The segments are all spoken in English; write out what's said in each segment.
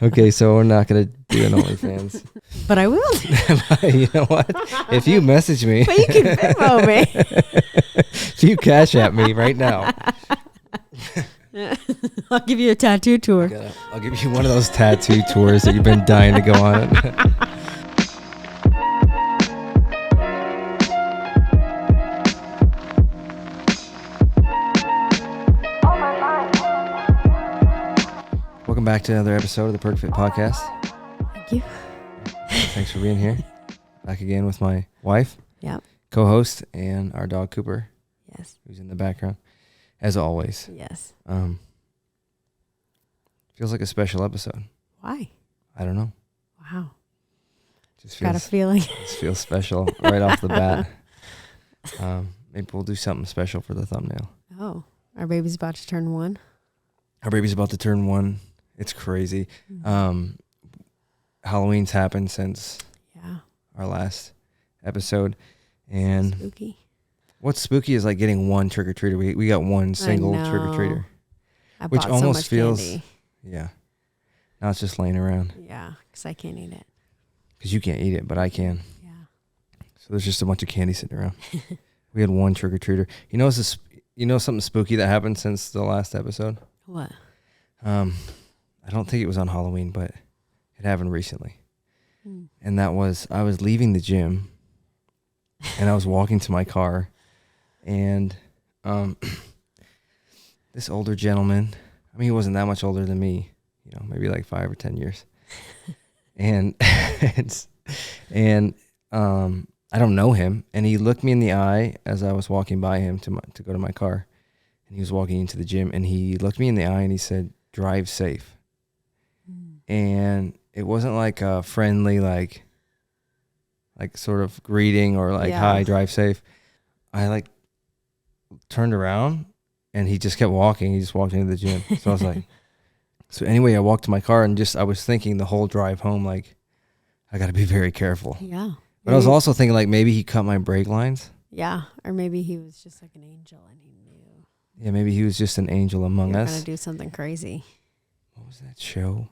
Okay, so we're not gonna do an OnlyFans. But I will. You know what? If you message me, But you can Venmo me. if you cash at me right now, I'll give you a tattoo tour. I'll give you one of those tattoo tours that you've been dying to go on. Welcome back to another episode of the Perkfitt podcast. Thank you. Thanks for being here. Back again with my wife, co-host, and our dog Cooper. Yes. Who's in the background, as always. Yes. Feels like a special episode. Why? I don't know. Wow. Just got a feeling. Just feels special right off the bat. Maybe we'll do something special for the thumbnail. Oh, our baby's about to turn 1. Our baby's about to turn 1. It's crazy. Mm-hmm. Halloween's happened since our last episode. And spooky. What's spooky is like getting one trick-or-treater. We got one single trick-or-treater. Which almost feels candy. Yeah. Now it's just laying around. Yeah, because I can't eat it. Because you can't eat it, but I can. Yeah. So there's just a bunch of candy sitting around. We had one trick-or-treater. You know something spooky that happened since the last episode? What? I don't think it was on Halloween, but it happened recently. And that was, I was leaving the gym and I was walking to my car, and this older gentleman, I mean, he wasn't that much older than me, maybe like 5 or 10 years. And I don't know him, and he looked me in the eye as I was walking by him to go to my car, and he was walking into the gym, and he looked me in the eye and he said, "Drive safe." And it wasn't like a friendly, like sort of greeting or like, "Hi, drive safe." I turned around and he just kept walking. He just walked into the gym. So I was like, so anyway, I walked to my car and I was thinking the whole drive home, like, I got to be very careful. Yeah. But I was also thinking like maybe he cut my brake lines. Yeah. Or maybe he was just like an angel and he knew. Yeah, maybe he was just an angel among us. Going to do something crazy. What was that show?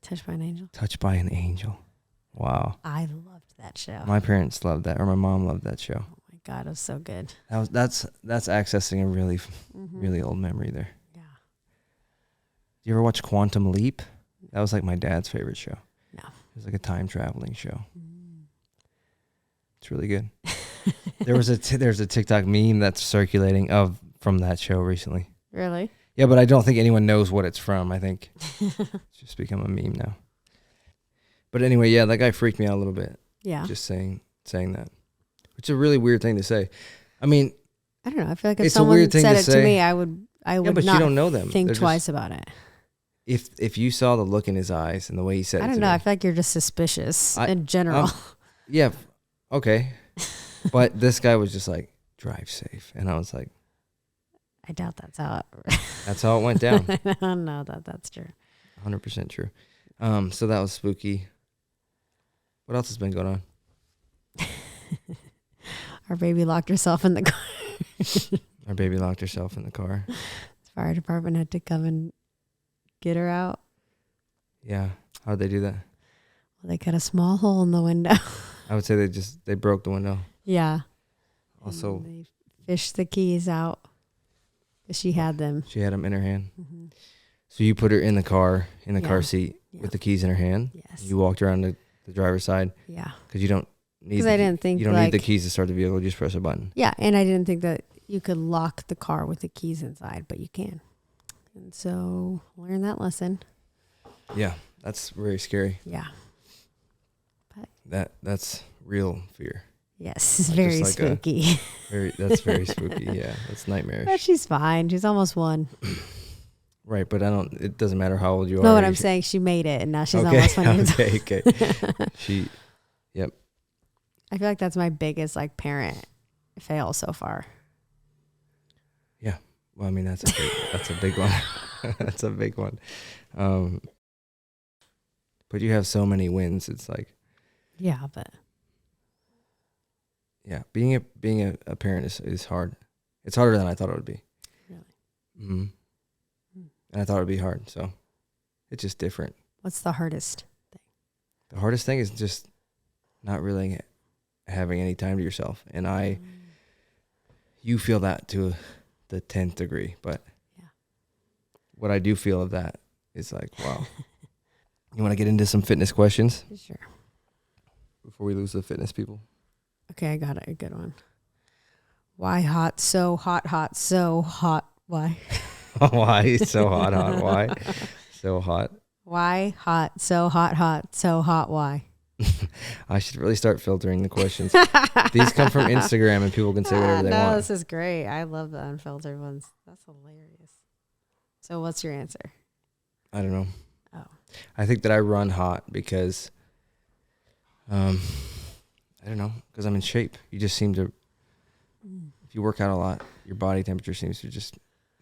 Touched by an Angel. Touched by an Angel. Wow. I loved that show. My parents loved that, or my mom loved that show. Oh my God, it was so good. That's accessing a really, really old memory there. Yeah. Do you ever watch Quantum Leap? That was like my dad's favorite show. No. It was like a time traveling show. It's really good. There's a TikTok meme that's circulating from that show recently. Really? Yeah, but I don't think anyone knows what it's from. I think it's just become a meme now. But anyway, yeah, that guy freaked me out a little bit. Yeah. Just saying that. Which is a really weird thing to say. I mean, I don't know. I feel like if someone said it to me, I would but not you don't know them. think twice about it. If you saw the look in his eyes and the way he said it, I don't know. I feel like you're just suspicious in general. Yeah. Okay. But this guy was just like, "Drive safe." And I was like, I doubt that's how it went down. I don't know that's true. 100% true. So that was spooky. What else has been going on? Our baby locked herself in the car. Our baby locked herself in the car. The fire department had to come and get her out. Yeah. How'd they do that? Well, they cut a small hole in the window. I would say they broke the window. Yeah. Also, and they fished the keys out. She had them. She had them in her hand. Mm-hmm. So you put her in the car seat with the keys in her hand. Yes. You walked around the driver's side. Yeah. Because you don't need. I didn't think you don't need the keys to start the vehicle. You just press a button. Yeah, and I didn't think that you could lock the car with the keys inside, but you can. And so learn that lesson. Yeah, that's very scary. Yeah. But that's real fear. Yes, it's very spooky. That's very spooky. Yeah, that's nightmarish. But she's fine. She's almost 1. Right, but it doesn't matter how old you are. No, what I'm saying, she made it, and now she's almost 1 years old. Okay. Yep. I feel like that's my biggest parent fail so far. Yeah. Well, I mean, that's a big one. That's a big one. But you have so many wins. It's like. Yeah, but. Yeah, being a parent is hard. It's harder than I thought it would be. Really? Mm-hmm. and I thought it'd be hard. So it's just different. What's the hardest thing? The hardest thing is just not really having any time to yourself. And you feel that to the 10th degree, but what I do feel of that is like, wow. You want to get into some fitness questions? Sure. Before we lose the fitness people. Okay, I got it. A good one. Why hot, so hot, so hot? Why? Why so hot? Why so hot? Why hot, so hot, so hot? Why? I should really start filtering the questions. These come from Instagram, and people can say whatever they want. This is great. I love the unfiltered ones. That's hilarious. So, what's your answer? I don't know. Oh, I think that I run hot because, I don't know, because I'm in shape. You just seem to, if you work out a lot, your body temperature seems to just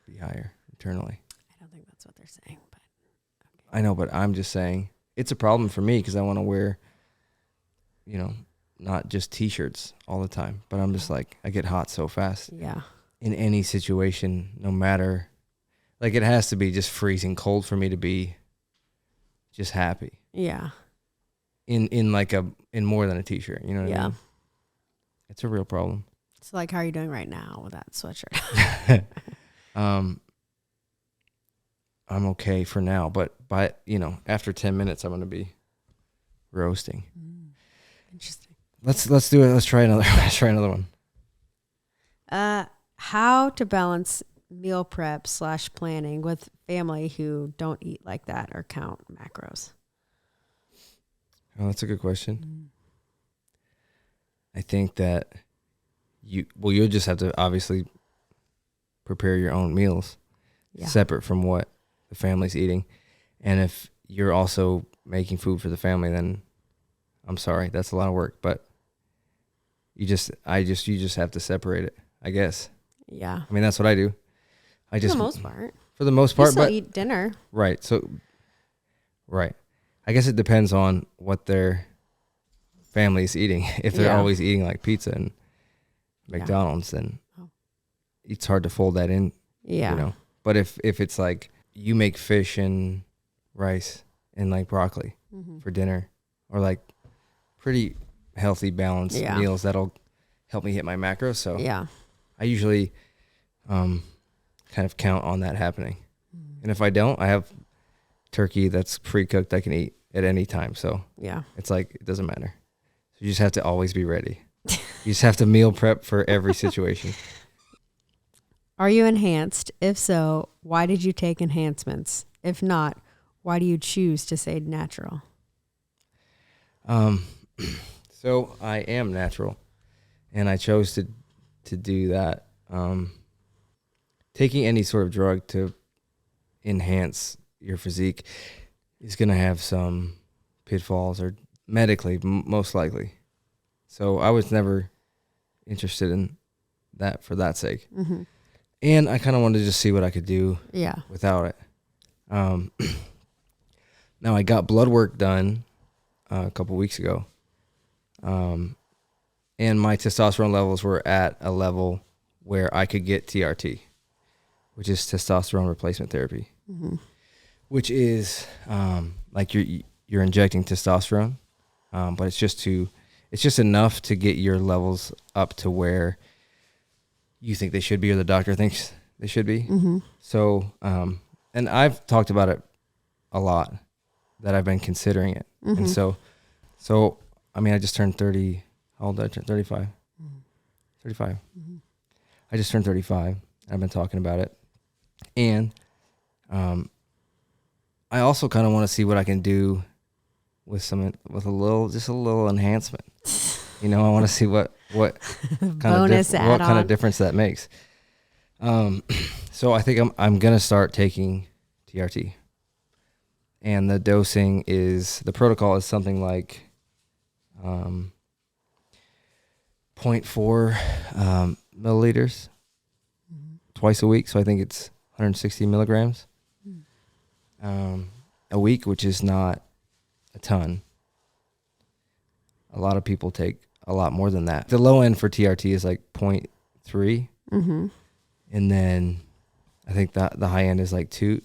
be higher internally. I don't think that's what they're saying, but okay. I know, but I'm just saying it's a problem for me because I want to wear, not just t-shirts all the time, but I'm just like, I get hot so fast. Yeah. In any situation, no matter, like it has to be just freezing cold for me to be just happy. Yeah. In more than a t-shirt, you know what I mean? It's a real problem. So like, how are you doing right now with that sweatshirt? I'm okay for now, but after 10 minutes, I'm going to be roasting. Interesting. Let's do it. Let's try another one. How to balance meal prep / planning with family who don't eat like that or count macros? Oh, that's a good question. I think that you'll just have to obviously prepare your own meals separate from what the family's eating. And if you're also making food for the family, then I'm sorry, that's a lot of work, but you just have to separate it, I guess. Yeah. I mean, that's what I do. For the most part, you still but eat dinner. Right. So, right. I guess it depends on what their family's eating. If they're always eating like pizza and McDonald's, then it's hard to fold that in. Yeah. But if it's like you make fish and rice and like broccoli for dinner, or like pretty healthy, balanced meals, that'll help me hit my macros. So I usually kind of count on that happening. And if I don't, I have turkey that's pre-cooked I can eat at any time. So it's like, it doesn't matter. So you just have to always be ready. You just have to meal prep for every situation. Are you enhanced? If so, why did you take enhancements? If not, why do you choose to say natural? So I am natural, and I chose to do that. Taking any sort of drug to enhance your physique is going to have some pitfalls, or medically, most likely. So I was never interested in that for that sake. And I kind of wanted to just see what I could do without it. Now I got blood work done a couple weeks ago. And my testosterone levels were at a level where I could get TRT, which is testosterone replacement therapy, which is like you're injecting testosterone, but it's just enough to get your levels up to where you think they should be, or the doctor thinks they should be. So, and I've talked about it a lot, that I've been considering it. And so, I mean, I just turned 30. How old did I turn? 35. 35. I just turned 35. I've been talking about it. And I also kind of want to see what I can do with a little enhancement. I want to see what kind of difference that makes. So I think I'm gonna start taking TRT, and the protocol is something like 0.4 milliliters twice a week. So I think it's 160 milligrams a week, which is not a ton. A lot of people take a lot more than that. The low end for TRT is like 0.3. And then I think that the high end is like 2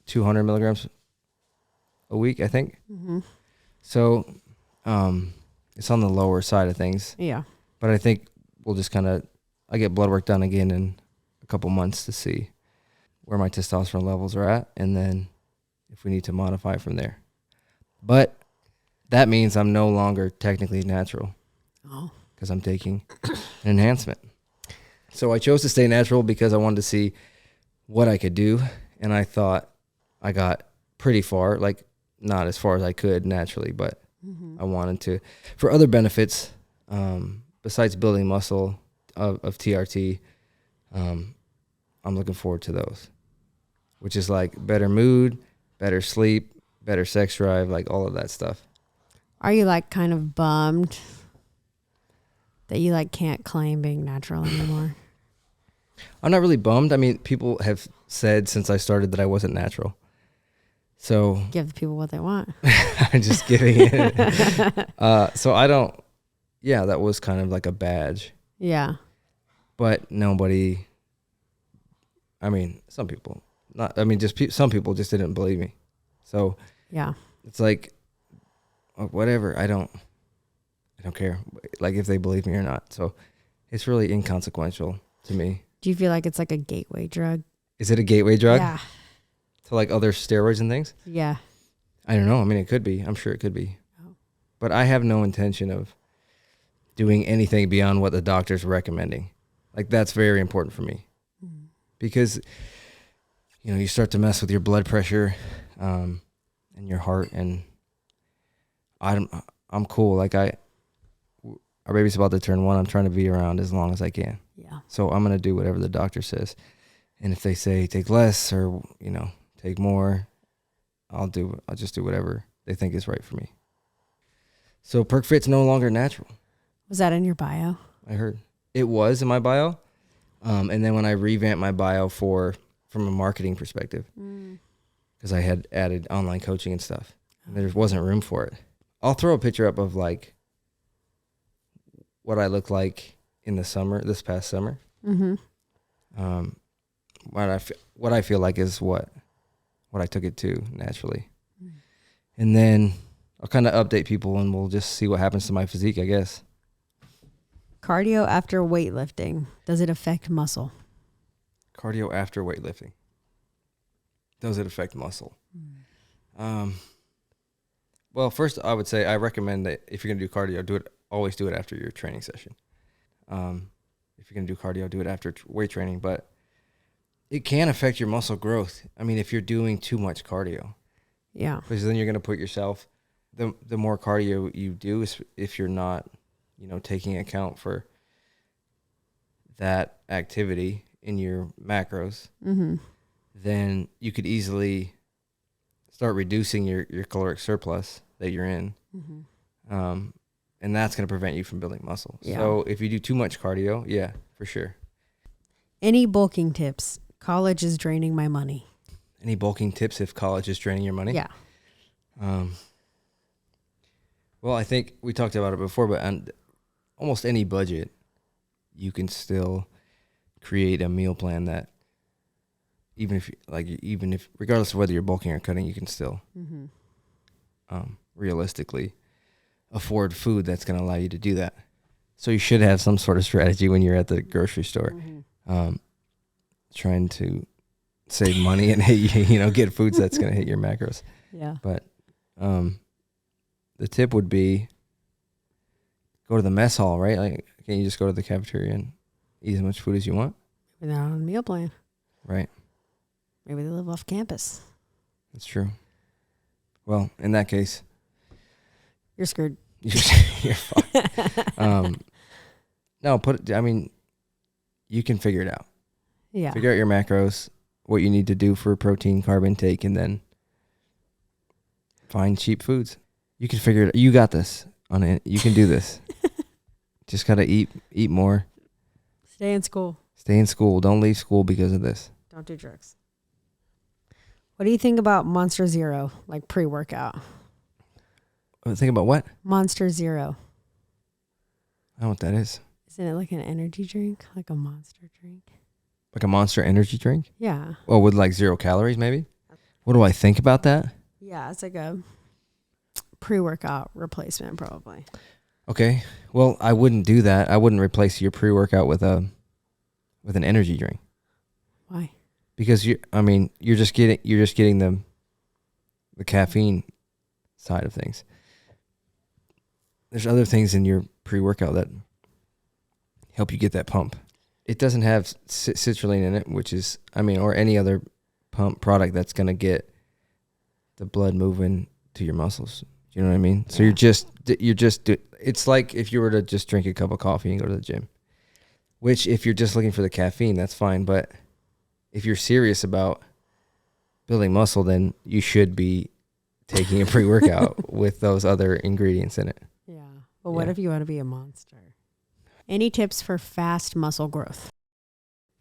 200 milligrams a week, I think. Mm-hmm. So it's on the lower side of things. Yeah. But I think we'll just I get blood work done again in a couple months to see where my testosterone levels are at, and then if we need to modify from there. But that means I'm no longer technically natural. Oh. Because I'm taking an enhancement. So I chose to stay natural because I wanted to see what I could do, and I thought I got pretty far, like not as far as I could naturally, but I wanted to. For other benefits, besides building muscle of TRT, I'm looking forward to those, which is like better mood, better sleep, better sex drive, like all of that stuff. Are you like kind of bummed that you like can't claim being natural anymore? I'm not really bummed. I mean, people have said since I started that I wasn't natural. So Give the people what they want. I'm just giving it. So I don't, yeah, that was kind of like a badge. Yeah. But nobody, I mean, some people, some people just didn't believe me. So yeah, it's like, whatever, I don't care, like if they believe me or not. So it's really inconsequential to me. Do you feel like it's like a gateway drug? Is it a gateway drug? Yeah. To like other steroids and things? Yeah. I don't know. I mean, it could be. I'm sure it could be. Oh. But I have no intention of doing anything beyond what the doctor's recommending. Like, that's very important for me. Because, you start to mess with your blood pressure and your heart. And I'm cool. Like, our baby's about to turn 1. I'm trying to be around as long as I can. Yeah. So I'm going to do whatever the doctor says. And if they say take less or, take more, I'll just do whatever they think is right for me. So Perkfitt's no longer natural. Was that in your bio? I heard it was in my bio. And then when I revamped my bio from a marketing perspective, because I had added online coaching and stuff, and there wasn't room for it. I'll throw a picture up of like what I look like in the summer, this past summer. Mm-hmm. What I feel like is what I took it to naturally. And then I'll kind of update people and we'll just see what happens to my physique, I guess. Cardio after weightlifting. Does it affect muscle? Cardio after weightlifting. Does it affect muscle? Well, first I would say I recommend that if you're going to do cardio, always do it after your training session. If you're going to do cardio, do it after weight training, but it can affect your muscle growth. I mean, if you're doing too much cardio. Yeah. Because then you're going to put yourself, the more cardio you do, if you're not, taking account for that activity in your macros, then you could easily start reducing your caloric surplus that you're in. And that's going to prevent you from building muscle. Yeah. So if you do too much cardio, yeah, for sure. Any bulking tips? College is draining my money. Any bulking tips if college is draining your money? Yeah. Well, I think we talked about it before, but on almost any budget, you can still create a meal plan that even if regardless of whether you're bulking or cutting, you can still realistically afford food that's going to allow you to do that. So you should have some sort of strategy when you're at the grocery store, trying to save money and get foods that's going to hit your macros. Yeah. But the tip would be go to the mess hall, right? Like, can't you just go to the cafeteria and eat as much food as you want? Maybe they're on a meal plan. Right. Maybe they live off campus. That's true. Well, in that case, you're screwed. You're fucked. No, you can figure it out. Yeah. Figure out your macros, what you need to do for protein, carb intake, and then find cheap foods. You can figure it. You got this on it. You can do this. Just gotta eat more. Stay in school. Stay in school. Don't leave school because of this. Don't do drugs. What do you think about Monster Zero, like pre-workout? Think about what? Monster Zero. I don't know what that is. Isn't it like an energy drink? Like a monster drink? Like a Monster energy drink? Yeah. Oh, with like 0 calories maybe? What do I think about that? Yeah, it's like a pre-workout replacement probably. Okay. Well, I wouldn't do that. I wouldn't replace your pre-workout with an energy drink. Why? Because you're just getting the caffeine side of things. There's other things in your pre-workout that help you get that pump. It doesn't have citrulline in it, which is, or any other pump product that's going to get the blood moving to your muscles. You know what I mean? So it's like if you were to just drink a cup of coffee and go to the gym, which if you're just looking for the caffeine, that's fine. But if you're serious about building muscle, then you should be taking a pre-workout with those other ingredients in it. Yeah. But what if you want to be a monster? Any tips for fast muscle growth?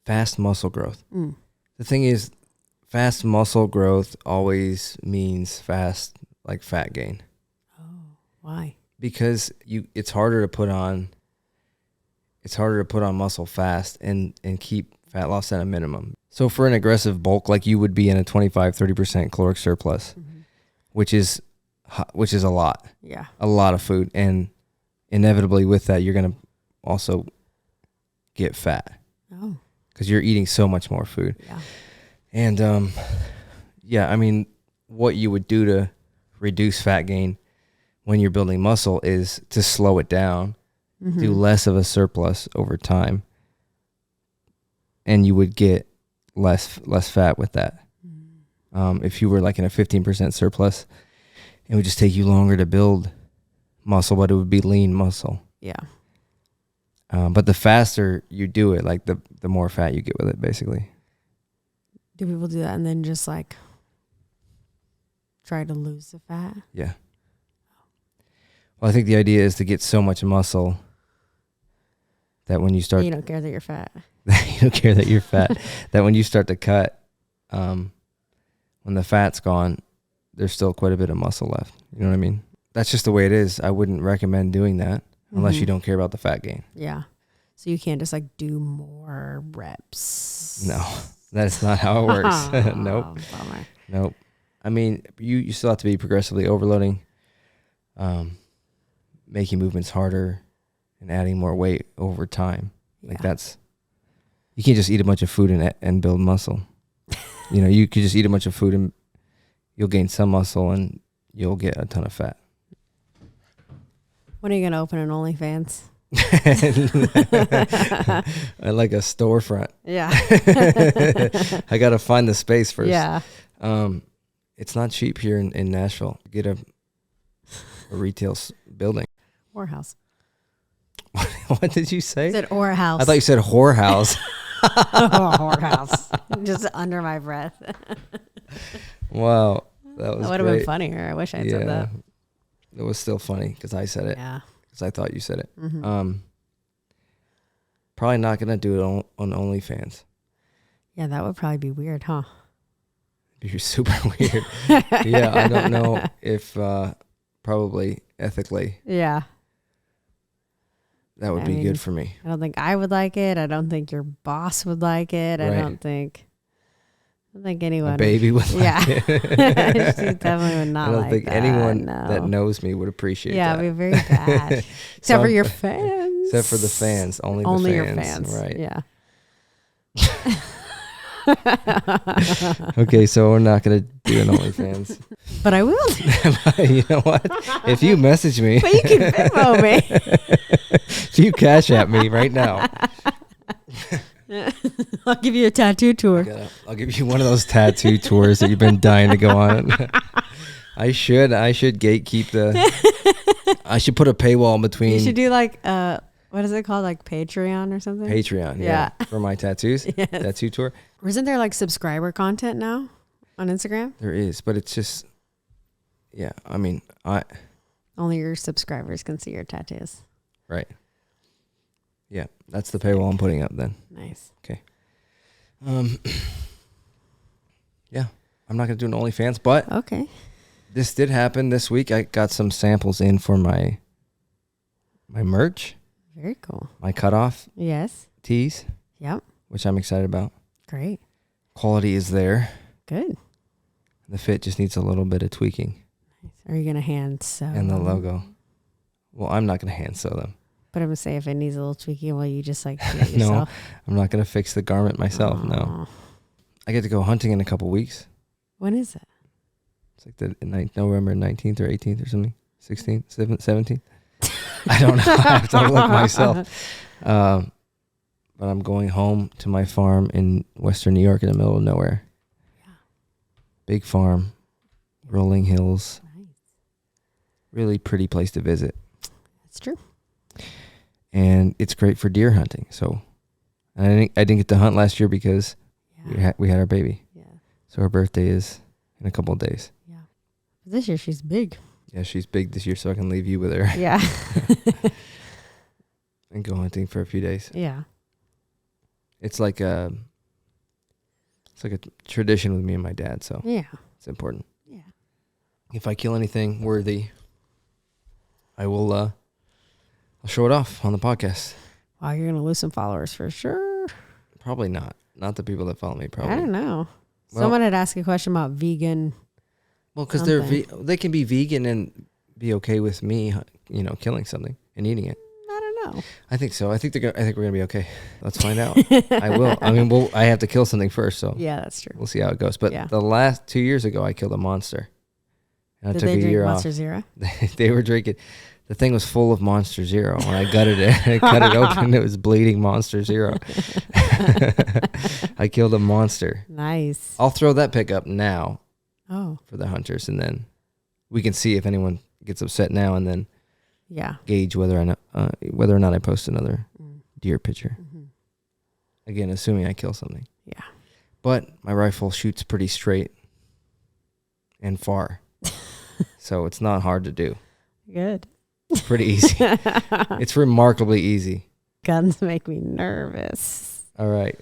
Fast muscle growth. The thing is, fast muscle growth always means fast, like fat gain. Oh, why? Because it's harder to put on muscle fast and keep fat loss at a minimum. So for an aggressive bulk, like you would be in a 25-30% caloric surplus, which is a lot. Yeah. A lot of food, and inevitably with that you're going to also get fat. Oh. Because you're eating so much more food. Yeah. And what you would do to reduce fat gain when you're building muscle is to slow it down, do less of a surplus over time, and you would get less fat with that. If you were like in a 15% surplus, it would just take you longer to build muscle, but it would be lean muscle. Yeah. But the faster you do it, like the more fat you get with it, basically. Do people do that and then just like try to lose the fat? Yeah. Well, I think the idea is to get so much muscle that when you start... You don't care that you're fat. You don't care that you're fat. That when you start to cut, when the fat's gone, there's still quite a bit of muscle left. You know what I mean? That's just the way it is. I wouldn't recommend doing that unless you don't care about the fat gain. Yeah. So you can't just like do more reps. No, that's not how it works. Nope. Bummer. Nope. You still have to be progressively overloading, making movements harder and adding more weight over time. Like you can't just eat a bunch of food and build muscle. You could just eat a bunch of food and you'll gain some muscle and you'll get a ton of fat. When are you going to open an OnlyFans? Like a storefront. Yeah. I got to find the space first. Yeah. It's not cheap here in Nashville. Get a retail building. Whorehouse. What did you say? I said whorehouse. I thought you said whorehouse. Whorehouse. Just under my breath. Wow. That would have been funnier. I wish I had said that. It was still funny because I said it. Yeah. Because I thought you said it. Probably not going to do it on OnlyFans. Yeah, that would probably be weird, huh? You're super weird. Yeah, I don't know if probably ethically. Yeah. That would be good for me. I don't think I would like it. I don't think your boss would like it. Right. I don't think anyone. A baby would like it. She definitely would not like that. I don't think anyone that knows me would appreciate that. Yeah, it'd be very bad. Except for your fans. Except for the fans. Only the fans. Only your fans. Right. Yeah. Okay, so we're not going to do an OnlyFans. But I will. You know what? If you message me. But you can Venmo me. If you cash at me right now. I'll give you a tattoo tour. I'll give you one of those tattoo tours that you've been dying to go on. I should gatekeep I should put a paywall in between. You should do like what is it called? Like Patreon or something? Patreon, yeah. For my tattoos. Yes. Tattoo tour. Isn't there like subscriber content now on Instagram? There is, but it's just only your subscribers can see your tattoos. Right. Yeah, that's the paywall I'm putting up then. Nice. Okay. Yeah, I'm not going to do an OnlyFans, but okay. This did happen this week. I got some samples in for my merch. Very cool. My cutoff tees. Yep. Which I'm excited about. Great. Quality is there. Good. The fit just needs a little bit of tweaking. Are you going to hand sew? And the logo. Well, I'm not going to hand sew them. But I'm going to say if it needs a little tweaking, will you just like do it No, yourself? I'm not going to fix the garment myself. Aww. No. I get to go hunting in a couple weeks. When is it? It's like the November 19th or 18th or something. 16th, 17th. I don't know. I have to look myself. But I'm going home to my farm in Western New York in the middle of nowhere. Yeah. Big farm, rolling hills. Nice. Really pretty place to visit. That's true. And it's great for deer hunting. So I didn't get to hunt last year because we had our baby. Yeah. So her birthday is in a couple of days. Yeah. This year she's big. Yeah, she's big this year, so I can leave you with her. Yeah. And go hunting for a few days. Yeah. It's like a tradition with me and my dad, so Yeah. it's important. Yeah. If I kill anything worthy, I will I'll show it off on the podcast. Wow, you're going to lose some followers for sure. Probably not. Not the people that follow me, probably. I don't know. Well, Someone had asked a question about vegan. Well, because they can be vegan and be okay with me, killing something and eating it. I don't know. I think so. I think we're gonna be okay. Let's find out. I will. I mean, I have to kill something first, so Yeah, that's true. we'll see how it goes. But Yeah. the last 2 years ago, I killed a monster. And I Did took they a drink year Monster off. Zero? They were drinking. The thing was full of Monster Zero. When I gutted it, I cut it open. It was bleeding Monster Zero. I killed a monster. Nice. I'll throw that pic up now Oh, for the hunters, and then we can see if anyone gets upset now, and then yeah. gauge whether or not I post another deer picture. Mm-hmm. Again, assuming I kill something. Yeah. But my rifle shoots pretty straight and far, so it's not hard to do. Good. It's pretty easy. It's remarkably easy. Guns make me nervous. All right.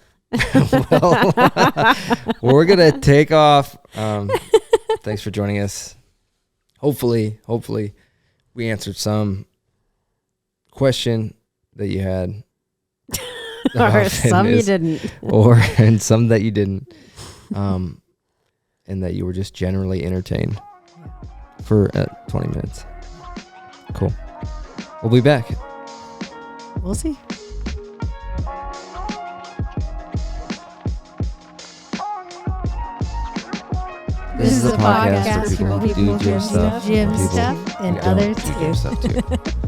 Well, we're gonna take off. Thanks for joining us. Hopefully, we answered some question that you had, Or some you didn't. and some that you didn't, and that you were just generally entertained for 20 minutes. Cool. We'll be back. We'll see. This is a podcast for people who do gym stuff, and who others don't do gym stuff too.